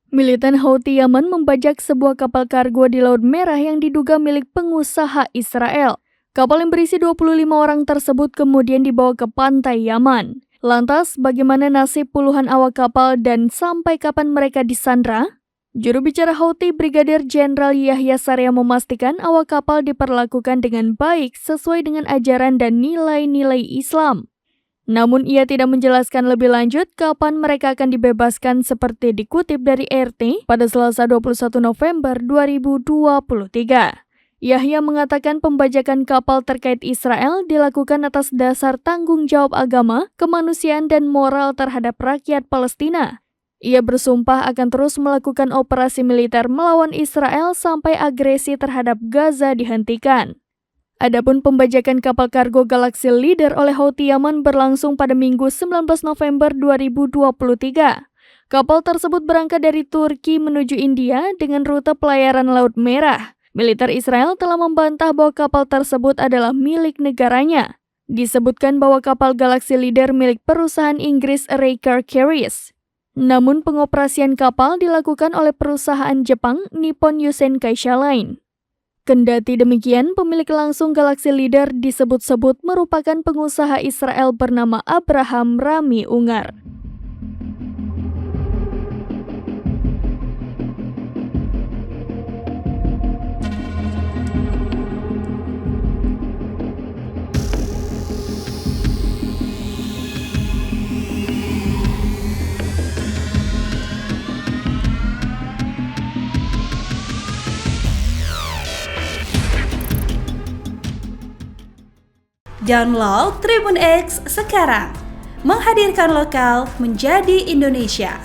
Militan Houthi Yaman membajak sebuah kapal kargo di Laut Merah yang diduga milik pengusaha Israel. Kapal yang berisi 25 orang tersebut kemudian dibawa ke pantai Yaman. Lantas, bagaimana nasib puluhan awak kapal dan sampai kapan mereka disandra? Juru bicara Houthi Brigadir Jenderal Yahya Sarea memastikan awak kapal diperlakukan dengan baik sesuai dengan ajaran dan nilai-nilai Islam. Namun ia tidak menjelaskan lebih lanjut kapan mereka akan dibebaskan seperti dikutip dari RT pada Selasa 21 November 2023. Yahya mengatakan pembajakan kapal terkait Israel dilakukan atas dasar tanggung jawab agama, kemanusiaan dan moral terhadap rakyat Palestina. Ia bersumpah akan terus melakukan operasi militer melawan Israel sampai agresi terhadap Gaza dihentikan. Adapun pembajakan kapal kargo Galaxy Leader oleh Houthi Yaman berlangsung pada Minggu 19 November 2023. Kapal tersebut berangkat dari Turki menuju India dengan rute pelayaran Laut Merah. Militer Israel telah membantah bahwa kapal tersebut adalah milik negaranya. Disebutkan bahwa kapal Galaxy Leader milik perusahaan Inggris Raker Carriers. Namun pengoperasian kapal dilakukan oleh perusahaan Jepang Nippon Yusen Kaisha Line. Kendati demikian, pemilik langsung Galaxy Leader disebut-sebut merupakan pengusaha Israel bernama Abraham Rami Ungar. Download Tribun X sekarang, menghadirkan lokal menjadi Indonesia.